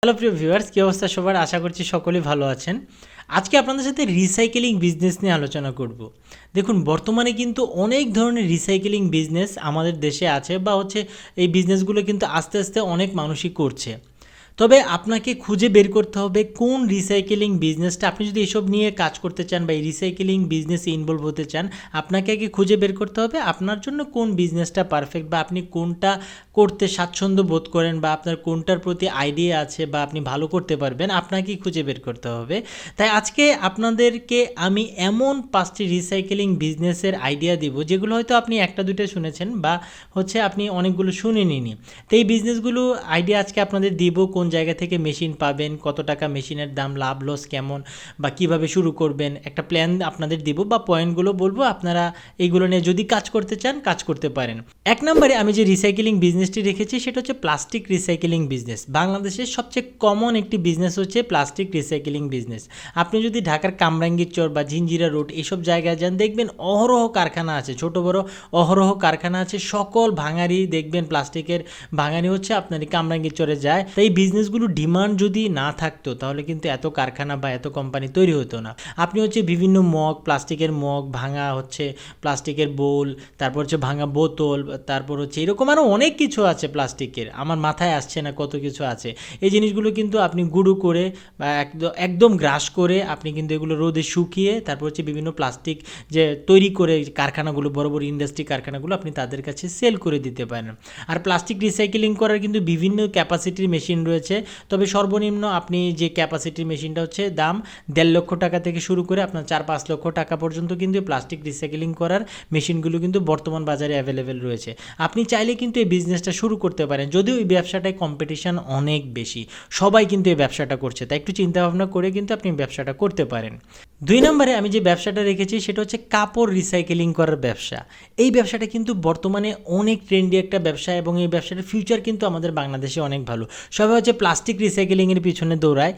Hello প্রিয় viewers, কী অবস্থা সবার? আশা করছি সকলেই ভালো আছেন। আজকে আপনাদের সাথে রিসাইকেলিং বিজনেস নিয়ে আলোচনা করব। দেখুন, বর্তমানে কিন্তু অনেক ধরনের রিসাইকেলিং বিজনেস আমাদের দেশে আছে বা এই বিজনেসগুলো কিন্তু আস্তে আস্তে অনেক মানুষই করছে। তবে আপনাকে খুঁজে বের করতে হবে কোন রিসাইকেলিং বিজনেসটা, আপনি যদি এসব নিয়ে কাজ করতে চান বা এই রিসাইকেলিং বিজনেসে ইনভলভ হতে চান, আপনাকে আগে খুঁজে বের করতে হবে আপনার জন্য কোন বিজনেসটা পারফেক্ট বা আপনি কোনটা করতে স্বাচ্ছন্দ্য বোধ করেন বা আপনার কোনটার প্রতি আইডিয়া আছে বা আপনি ভালো করতে পারবেন, আপনাকেই খুঁজে বের করতে হবে। তাই আজকে আপনাদেরকে আমি এমন 5টি রিসাইকেলিং বিজনেসের আইডিয়া দিব যেগুলো হয়তো আপনি একটা দুটো শুনেছেন বা আপনি অনেকগুলো শুনেননি। তো এই বিজনেসগুলো আইডিয়া আজকে আপনাদের দিব, কোন জায়গা থেকে মেশিন পাবেন, কত টাকা মেশিনের দাম, লাভ লস কেমন বা কিভাবে শুরু করবেন, একটা প্ল্যান আপনাদের দিব বা পয়েন্টগুলো বলবো। আপনারা এইগুলো নিয়ে যদি কাজ করতে চান কাজ করতে পারেন। এক নম্বরে আমি যে রিসাইকেলিং বিজনেসটি রেখেছি সেটা হচ্ছে প্লাস্টিক রিসাইকেলিং বিজনেস। বাংলাদেশের সবচেয়ে কমন একটি বিজনেস হচ্ছে প্লাস্টিক রিসাইকেলিং বিজনেস। আপনি যদি ঢাকার কামরাঙ্গীর চর বা জিঞ্জিরা রোড এইসব জায়গায় যান, দেখবেন অহরহ কারখানা আছে, ছোট বড় অহরহ কারখানা আছে। সকল ভাঙারি দেখবেন প্লাস্টিকের ভাঙানি হচ্ছে আপনার কামরাঙ্গীর চরে যায়। তাই এই বিজনেসগুলো ডিমান্ড যদি না থাকতো তাহলে কিন্তু এত কারখানা বা এত কোম্পানি তৈরি হতো না। আপনি বিভিন্ন মগ, প্লাস্টিকের মগ, ভাঙা প্লাস্টিকের বোল, তারপর ভাঙা বোতল, তারপর এরকম আরও অনেক কিছু আছে প্লাস্টিকের, আমার মাথায় আসছে না কত কিছু আছে। এই জিনিসগুলো কিন্তু আপনি গুঁড়ো করে বা একদম গ্রাস করে আপনি কিন্তু এগুলো রোদে শুকিয়ে তারপর বিভিন্ন প্লাস্টিক যে তৈরি করে কারখানাগুলো, বড় বড় ইন্ডাস্ট্রি কারখানাগুলো, আপনি তাদের কাছে সেল করে দিতে পারেন। আর প্লাস্টিক রিসাইকেলিং করার কিন্তু বিভিন্ন ক্যাপাসিটির মেশিন রয়েছে। তবে সর্বনিম্ন আপনি যে ক্যাপাসিটির মেশিনটা দাম 1.5 লক্ষ টাকা থেকে শুরু করে আপনার 4-5 লক্ষ টাকা পর্যন্ত কিন্তু প্লাস্টিক রিসাইকেলিং করার মেশিনগুলো কিন্তু বর্তমান বাজারে অ্যাভেলেবেল রয়েছে। আপনি চাইলে কিন্তু এই বিজনেসটা শুরু করতে পারেন, যদিও এই ব্যবসাটায় কম্পিটিশান অনেক বেশি, সবাই কিন্তু এই ব্যবসাটা করছে। তাই একটু চিন্তাভাবনা করে কিন্তু আপনি ব্যবসাটা করতে পারেন। 2 নম্বরে আমি যে ব্যবসাটা রেখেছি সেটা হচ্ছে কাপড় রিসাইকেলিং করার ব্যবসা। এই ব্যবসাটা কিন্তু বর্তমানে অনেক ট্রেন্ডি একটা ব্যবসা এবং এই ব্যবসাটার ফিউচার কিন্তু আমাদের বাংলাদেশে অনেক ভালো। সবাই প্লাস্টিক রিসাইকেলিংয়ের পিছনে দৌড়ায়,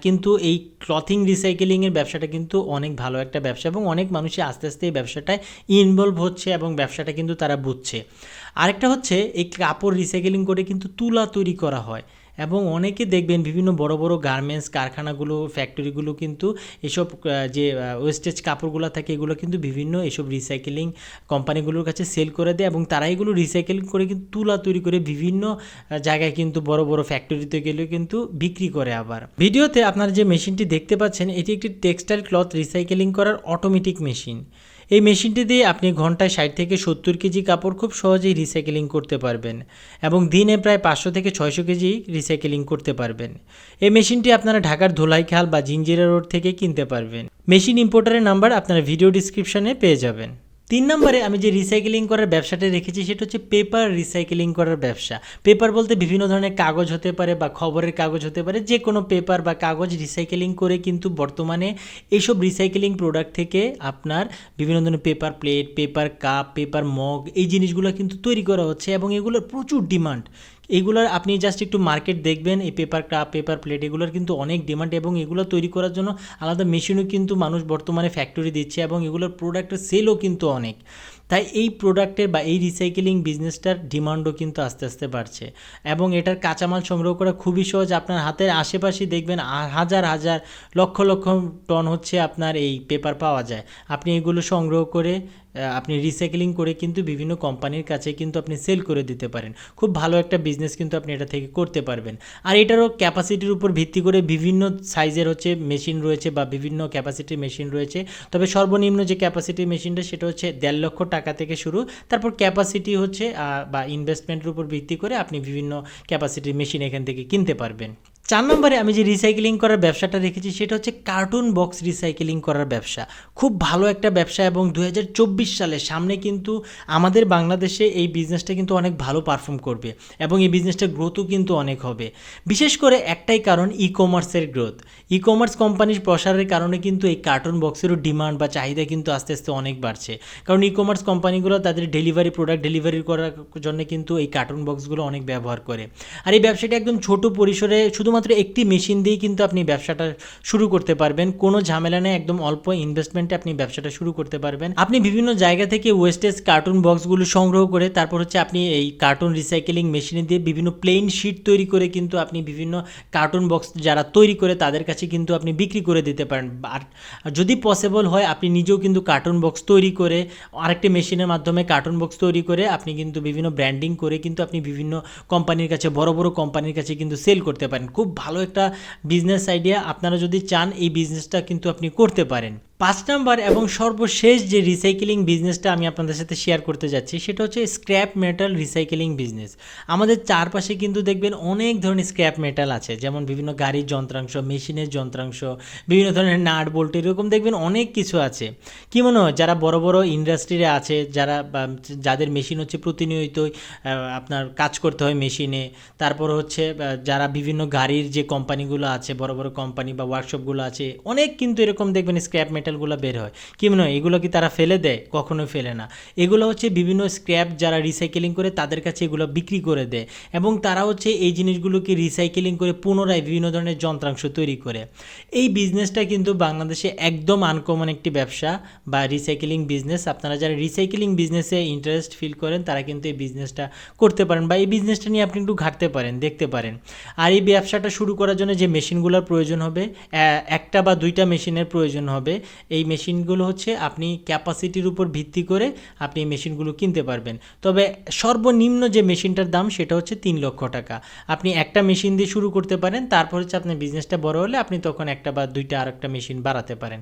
কিন্তু এই ক্লথিং রিসাইকেলিংয়ের ব্যবসাটা কিন্তু অনেক ভালো একটা ব্যবসা এবং অনেক মানুষই আস্তে আস্তে এই ব্যবসাটায় ইনভলভ হচ্ছে এবং ব্যবসাটা কিন্তু তারা বুঝছে। আরেকটা এই কাপড় রিসাইকেলিং করে কিন্তু তুলা তৈরি করা হয় এবং অনেকে দেখবেন বিভিন্ন বড় বড় গার্মেন্টস কারখানাগুলো, ফ্যাক্টরিগুলো কিন্তু এসব যে ওয়েস্টেজ কাপড়গুলো থাকে এগুলো কিন্তু বিভিন্ন এসব রিসাইকেলিং কোম্পানিগুলোর কাছে সেল করে দেয় এবং তারা এগুলো রিসাইকেল করে কিন্তু তুলা তৈরি করে বিভিন্ন জায়গায় কিন্তু বড় বড় ফ্যাক্টরিতে গেলে কিন্তু বিক্রি করে। আবার ভিডিওতে আপনারা যে মেশিনটি দেখতে পাচ্ছেন এটি একটি টেক্সটাইল ক্লথ রিসাইকেলিং করার অটোমেটিক মেশিন। এই মেশিনটি দিয়ে আপনি ঘন্টায় 60 থেকে 70 কেজি কাপড় খুব সহজেই রিসাইকেলিং করতে পারবেন এবং দিনে প্রায় 500 থেকে 600 কেজি রিসাইকেলিং করতে পারবেন। এই মেশিনটি আপনারা ঢাকার ধোলাইখাল বা জিঞ্জিরা রোড থেকে কিনতে পারবেন। মেশিন ইম্পোর্টারের নাম্বার আপনারা ভিডিও ডিসক্রিপশনে পেয়ে যাবেন। 3 নম্বরে আমি যে রিসাইকেলিং করার ব্যবসাটা রেখেছি সেটা হচ্ছে পেপার রিসাইকেলিং করার ব্যবসা। পেপার বলতে বিভিন্ন ধরনের কাগজ হতে পারে বা খবরের কাগজ হতে পারে, যে কোনো পেপার বা কাগজ রিসাইকেলিং করে কিন্তু বর্তমানে এইসব রিসাইকেলিং প্রোডাক্ট থেকে আপনার বিভিন্ন ধরনের paper plate, paper cup, paper mug এই জিনিসগুলো কিন্তু তৈরি করা হচ্ছে এবং এগুলোর প্রচুর ডিমান্ড। এগুলোর আপনি জাস্ট একটু মার্কেট দেখবেন, এই পেপার কাপ, পেপার প্লেট এগুলোর কিন্তু অনেক ডিমান্ড এবং এগুলো তৈরি করার জন্য আলাদা মেশিনও কিন্তু মানুষ বর্তমানে ফ্যাক্টরি দিচ্ছে এবং এগুলোর প্রোডাক্টের সেলও কিন্তু অনেক। তাই এই প্রোডাক্টের বা এই রিসাইকেলিং বিজনেসটার ডিমান্ডও কিন্তু আস্তে আস্তে বাড়ছে এবং এটার কাঁচামাল সংগ্রহ করা খুবই সহজ। আপনার হাতের আশেপাশে দেখবেন হাজার হাজার লক্ষ লক্ষ টন আপনার এই পেপার পাওয়া যায়। আপনি এগুলো সংগ্রহ করে আপনি রিসাইকেলিং করে কিন্তু বিভিন্ন কোম্পানির কাছে কিন্তু আপনি সেল করে দিতে পারেন। খুব ভালো একটা বিজনেস কিন্তু আপনি এটা থেকে করতে পারবেন। আর এটারও ক্যাপাসিটির উপর ভিত্তি করে বিভিন্ন সাইজের মেশিন রয়েছে বা বিভিন্ন ক্যাপাসিটির মেশিন রয়েছে। তবে সর্বনিম্ন যে ক্যাপাসিটির মেশিনটা সেটা 1.5 লক্ষ টাকা থেকে শুরু। তারপর ক্যাপাসিটি বা ইনভেস্টমেন্টের উপর ভিত্তি করে আপনি বিভিন্ন ক্যাপাসিটির মেশিন এখান থেকে কিনতে পারবেন। 4 নম্বরে আমি যে রিসাইকেলিং করার ব্যবসাটা রেখেছি সেটা হচ্ছে কার্টুন বক্স রিসাইকেলিং করার ব্যবসা। খুব ভালো একটা ব্যবসা এবং 2024 সালের সামনে কিন্তু আমাদের বাংলাদেশে এই বিজনেসটা কিন্তু অনেক ভালো পারফর্ম করবে এবং এই বিজনেসটার গ্রোথও কিন্তু অনেক হবে। বিশেষ করে একটাই কারণ, ই কমার্সের গ্রোথ। ই কমার্স কোম্পানির প্রসারের কারণে কিন্তু এই কার্টুন বক্সেরও ডিমান্ড বা চাহিদা কিন্তু আস্তে আস্তে অনেক বাড়ছে। কারণ ই কমার্স কোম্পানিগুলো তাদের প্রোডাক্ট ডেলিভারি করার জন্য কিন্তু এই কার্টুন বক্সগুলো অনেক ব্যবহার করে। আর এই ব্যবসাটা একদম ছোট পরিসরে শুধুমাত্র শুধুমাত্র একটি মেশিন দিয়েই কিন্তু আপনি ব্যবসাটা শুরু করতে পারবেন, কোনো ঝামেলা নেই, একদম অল্প ইনভেস্টমেন্টে আপনি ব্যবসাটা শুরু করতে পারবেন। আপনি বিভিন্ন জায়গা থেকে ওয়েস্টেজ কার্টুন বক্সগুলো সংগ্রহ করে তারপর হচ্ছে আপনি এই কার্টুন রিসাইকেলিং মেশিনে দিয়ে বিভিন্ন প্লেন শিট তৈরি করে কিন্তু আপনি বিভিন্ন কার্টুন বক্স যারা তৈরি করে তাদের কাছে কিন্তু আপনি বিক্রি করে দিতে পারেন। আর যদি পসিবল হয় আপনি নিজেও কিন্তু কার্টুন বক্স তৈরি করে আরেকটি মেশিনের মাধ্যমে কার্টুন বক্স তৈরি করে আপনি কিন্তু বিভিন্ন ব্র্যান্ডিং করে কিন্তু আপনি বিভিন্ন কোম্পানির কাছে, বড় বড় কোম্পানির কাছে কিন্তু সেল করতে পারেন। খুব ভালো একটা বিজনেস আইডিয়া। আপনারা যদি চান এই বিজনেসটা কিন্তু আপনি করতে পারেন। 5 নাম্বার এবং সর্বশেষ যে রিসাইকেলিং বিজনেসটা আমি আপনাদের সাথে শেয়ার করতে যাচ্ছি সেটা হচ্ছে স্ক্র্যাপ মেটাল রিসাইকেলিং বিজনেস। আমাদের চারপাশে কিন্তু দেখবেন অনেক ধরনের স্ক্র্যাপ মেটাল আছে, যেমন বিভিন্ন গাড়ির যন্ত্রাংশ, মেশিনের যন্ত্রাংশ, বিভিন্ন ধরনের নাট বোল্ট, এরকম দেখবেন অনেক কিছু আছে। কি মনে হয় যারা বড় বড় ইন্ডাস্ট্রিতে আছে, যাদের মেশিন হচ্ছে প্রতিনিয়তই আপনার কাজ করতে হয় মেশিনে, তারপর হচ্ছে যারা বিভিন্ন গাড়ির যে কোম্পানিগুলো আছে, বড় বড় কোম্পানি বা ওয়ার্কশপগুলো আছে, অনেক কিন্তু এরকম দেখবেন স্ক্র্যাপ মেটালগুলো বের হয়। কি মনে হয় এগুলো কি তারা ফেলে দেয়? কখনোই ফেলে না। এগুলো হচ্ছে বিভিন্ন স্ক্র্যাপ যারা রিসাইকেলিং করে তাদের কাছে এগুলো বিক্রি করে দেয় এবং তারা হচ্ছে এই জিনিসগুলোকে রিসাইকেলিং করে পুনরায় বিভিন্ন ধরনের যন্ত্রাংশ তৈরি করে। এই বিজনেসটা কিন্তু বাংলাদেশে একদম আনকমন একটি ব্যবসা বা রিসাইকেলিং বিজনেস। আপনারা যারা রিসাইকেলিং বিজনেসে ইন্টারেস্ট ফিল করেন তারা কিন্তু এই বিজনেসটা করতে পারেন বা এই বিজনেসটা নিয়ে আপনি একটু ঘাটতে পারেন, দেখতে পারেন। আর এই ব্যবসাটা শুরু করার জন্য যে মেশিনগুলোর প্রয়োজন হবে, একটা বা দুইটা মেশিনের প্রয়োজন হবে। এই মেশিনগুলো হচ্ছে আপনি ক্যাপাসিটির উপর ভিত্তি করে আপনি এই মেশিনগুলো কিনতে পারবেন। তবে সর্বনিম্ন যে মেশিনটার দাম সেটা হচ্ছে 3 লক্ষ টাকা। আপনি একটা মেশিন দিয়ে শুরু করতে পারেন, তারপর হচ্ছে আপনার বিজনেসটা বড় হলে আপনি তখন একটা বা দুইটা আর একটা মেশিন বাড়াতে পারেন।